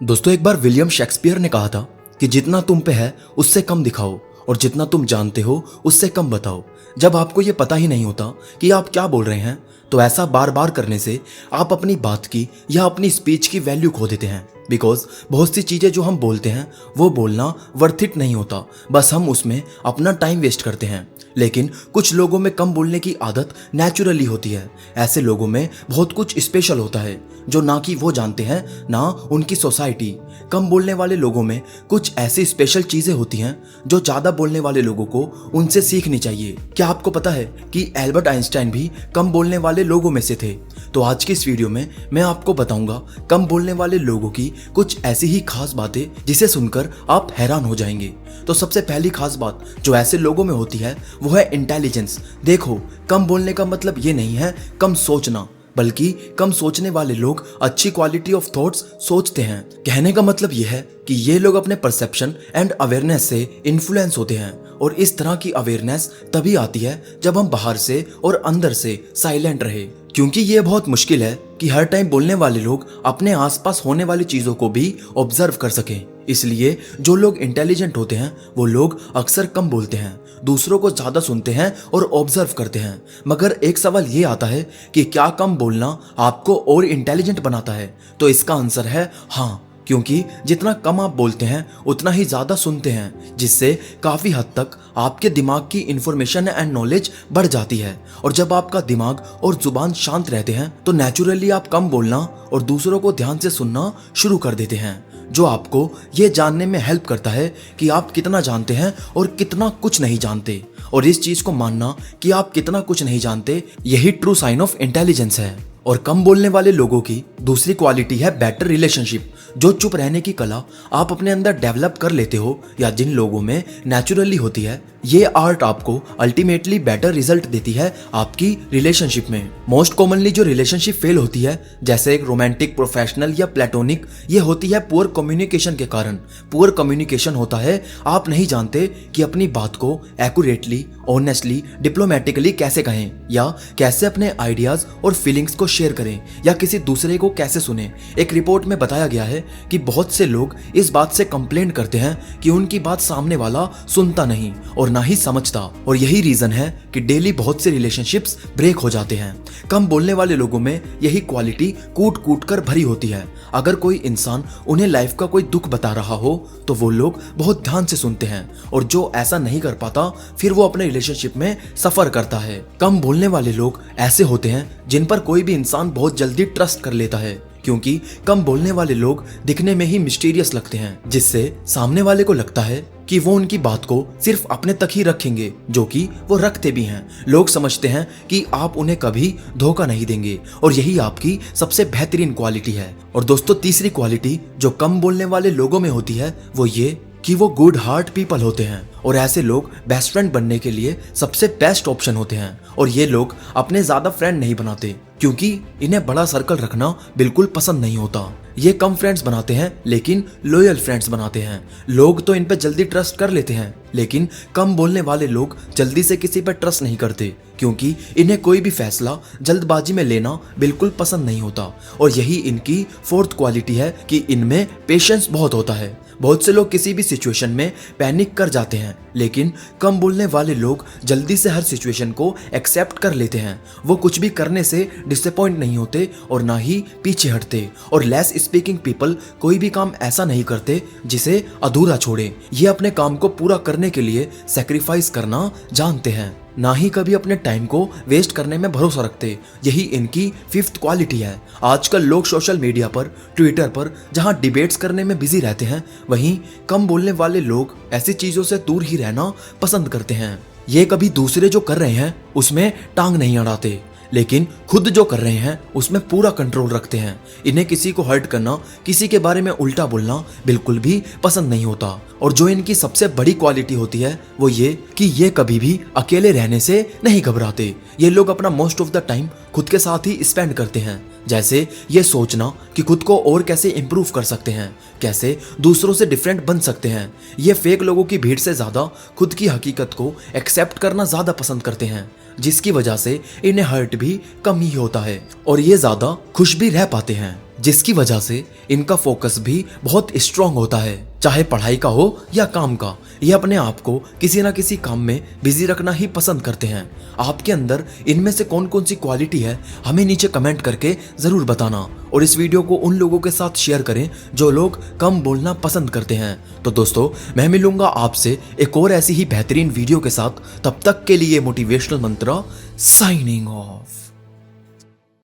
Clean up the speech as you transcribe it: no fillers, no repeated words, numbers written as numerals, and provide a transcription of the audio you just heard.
दोस्तों, एक बार William Shakespeare ने कहा था कि जितना तुम पे है उससे कम दिखाओ और जितना तुम जानते हो उससे कम बताओ। जब आपको ये पता ही नहीं होता कि आप क्या बोल रहे हैं तो ऐसा बार बार करने से आप अपनी बात की या अपनी स्पीच की वैल्यू खो देते हैं। बिकॉज बहुत सी चीज़ें जो हम बोलते हैं वो बोलना वर्थ इट नहीं होता, बस हम उसमें अपना टाइम वेस्ट करते हैं। लेकिन कुछ लोगों में कम बोलने की आदत नेचुरली होती है। ऐसे लोगों में बहुत कुछ स्पेशल होता है जो ना कि वो जानते हैं ना उनकी सोसाइटी। कम बोलने वाले लोगों में कुछ ऐसी स्पेशल चीजें होती हैं जो ज्यादा बोलने वाले लोगों को उनसे सीखनी चाहिए। क्या आपको पता है कि एल्बर्ट आइंस्टाइन भी कम बोलने वाले लोगों में से थे? तो आज की इस वीडियो में मैं आपको बताऊंगा कम बोलने वाले लोगों की कुछ ऐसी ही खास बातें जिसे सुनकर आप हैरान हो जाएंगे। तो सबसे पहली खास बात जो ऐसे लोगों में होती है वो है इंटेलिजेंस। देखो, कम बोलने का मतलब ये नहीं है कम सोचना, बल्कि कम सोचने वाले लोग अच्छी क्वालिटी ऑफ थॉट्स सोचते हैं। कहने का मतलब यह है कि ये लोग अपने परसेप्शन एंड अवेयरनेस से इन्फ्लुएंस होते हैं, और इस तरह की अवेयरनेस तभी आती है जब हम बाहर से और अंदर से साइलेंट रहे। क्योंकि ये बहुत मुश्किल है कि हर टाइम बोलने वाले लोग अपने आसपास होने वाली चीजों को भी ऑब्जर्व कर सकें। इसलिए जो लोग इंटेलिजेंट होते हैं वो लोग अक्सर कम बोलते हैं, दूसरों को ज्यादा सुनते हैं और ऑब्जर्व करते हैं। मगर एक सवाल ये आता है कि क्या कम बोलना आपको और इंटेलिजेंट बनाता है? तो इसका आंसर है हाँ, क्योंकि जितना कम आप बोलते हैं उतना ही ज्यादा सुनते हैं, जिससे काफी हद तक आपके दिमाग की इंफॉर्मेशन एंड नॉलेज बढ़ जाती है। और जब आपका दिमाग और जुबान शांत रहते हैं तो नेचुरली आप कम बोलना और दूसरों को ध्यान से सुनना शुरू कर देते हैं, जो आपको ये जानने में हेल्प करता है कि आप कितना जानते हैं और कितना कुछ नहीं जानते। और इस चीज को मानना कि आप कितना कुछ नहीं जानते, यही ट्रू साइन ऑफ इंटेलिजेंस है। और कम बोलने वाले लोगों की दूसरी क्वालिटी है बेटर रिलेशनशिप। जो चुप रहने की कला आप अपने अंदर डेवलप कर लेते हो या जिन लोगों में नेचुरली होती है, ये आर्ट आपको अल्टीमेटली बेटर रिजल्ट देती है आपकी रिलेशनशिप में। मोस्ट कॉमनली जो रिलेशनशिप फेल होती है, जैसे एक रोमांटिक, प्रोफेशनल या प्लेटोनिक, ये होती है पुअर कम्युनिकेशन के कारण। पुअर कम्युनिकेशन होता है आप नहीं जानते कि अपनी बात को एक्यूरेटली, ऑनेस्टली, डिप्लोमेटिकली कैसे कहें, या कैसे अपने आइडियाज और फीलिंग्स को शेयर करें, या किसी दूसरे को कैसे सुने। एक रिपोर्ट में बताया गया है कि बहुत से लोग इस बात से कंप्लेंट करते हैं कि उनकी बात सामने वाला सुनता नहीं और ना ही समझता, और यही रीजन है कि डेली बहुत से रिलेशनशिप्स ब्रेक हो जाते हैं। कम बोलने वाले लोगों में यही क्वालिटी कूट कूट कर भरी होती है। अगर कोई इंसान उन्हें लाइफ का कोई दुख बता रहा हो तो वो लोग बहुत ध्यान से सुनते हैं, और जो ऐसा नहीं कर पाता फिर वो अपने रिलेशनशिप में सफर करता है। कम बोलने वाले लोग ऐसे होते हैं जिन पर कोई भी इंसान बहुत जल्दी ट्रस्ट कर लेता है, क्योंकि कम बोलने वाले लोग दिखने में ही मिस्टीरियस लगते हैं, जिससे सामने वाले को लगता है कि वो उनकी बात को सिर्फ अपने तक ही रखेंगे, जो कि वो रखते भी हैं। लोग समझते हैं कि आप उन्हें कभी धोखा नहीं देंगे, और यही आपकी सबसे बेहतरीन क्वालिटी है। और दोस्तों, तीसरी क्वालिटी जो कम बोलने वाले लोगों में होती है वो ये कि वो गुड हार्ट पीपल होते हैं, और ऐसे लोग बेस्ट फ्रेंड बनने के लिए सबसे बेस्ट ऑप्शन होते हैं। और ये लोग अपने ज्यादा फ्रेंड नहीं बनाते, क्योंकि इन्हें बड़ा सर्कल रखना बिल्कुल पसंद नहीं होता। ये कम फ्रेंड्स बनाते हैं लेकिन लॉयल फ्रेंड्स बनाते हैं। लोग तो इन पे जल्दी ट्रस्ट कर लेते हैं, लेकिन कम बोलने वाले लोग जल्दी से किसी पर ट्रस्ट नहीं करते, क्योंकि इन्हें कोई भी फैसला जल्दबाजी में लेना बिल्कुल पसंद नहीं होता। और यही इनकी फोर्थ क्वालिटी है कि इनमें पेशेंस बहुत होता है। बहुत से लोग किसी भी सिचुएशन में पैनिक कर जाते हैं, लेकिन कम बोलने वाले लोग जल्दी से हर सिचुएशन को एक्सेप्ट कर लेते हैं। वो कुछ भी करने से डिसअपॉइंट नहीं होते और ना ही पीछे हटते। और लेस स्पीकिंग पीपल कोई भी काम ऐसा नहीं करते जिसे अधूरा छोड़े। ये अपने काम को पूरा करने के लिए सैक्रिफाइस करना जानते हैं, ना ही कभी अपने टाइम को वेस्ट करने में भरोसा रखते। यही इनकी फिफ्थ क्वालिटी है। आजकल लोग सोशल मीडिया पर, ट्विटर पर जहां डिबेट्स करने में बिजी रहते हैं, वहीं कम बोलने वाले लोग ऐसी चीजों से दूर ही रहना पसंद करते हैं। ये कभी दूसरे जो कर रहे हैं उसमें टांग नहीं अड़ाते, लेकिन खुद जो कर रहे हैं उसमें पूरा कंट्रोल रखते हैं। इन्हें किसी को हर्ट करना, किसी के बारे में उल्टा बोलना बिल्कुल भी पसंद नहीं होता। और जो इनकी सबसे बड़ी क्वालिटी होती है वो ये कि ये कभी भी अकेले रहने से नहीं घबराते। ये लोग अपना मोस्ट ऑफ द टाइम खुद के साथ ही स्पेंड करते हैं, जैसे ये सोचना कि खुद को और कैसे इंप्रूव कर सकते हैं, कैसे दूसरों से डिफरेंट बन सकते हैं। ये फेक लोगों की भीड़ से ज्यादा खुद की हकीकत को एक्सेप्ट करना ज्यादा पसंद करते हैं, जिसकी वजह से इन्हें हर्ट भी कम ही होता है और ये ज्यादा खुश भी रह पाते हैं। जिसकी वजह से इनका फोकस भी बहुत स्ट्रांग होता है, चाहे पढ़ाई का हो या काम का। ये अपने आप को किसी ना किसी काम में बिजी रखना ही पसंद करते हैं। आपके अंदर इनमें से कौन कौन सी क्वालिटी है हमें नीचे कमेंट करके जरूर बताना, और इस वीडियो को उन लोगों के साथ शेयर करें जो लोग कम बोलना पसंद करते हैं। तो दोस्तों, मैं मिलूंगा आपसे एक और ऐसी ही बेहतरीन वीडियो के साथ। तब तक के लिए मोटिवेशनल मंत्रा साइनिंग ऑफ।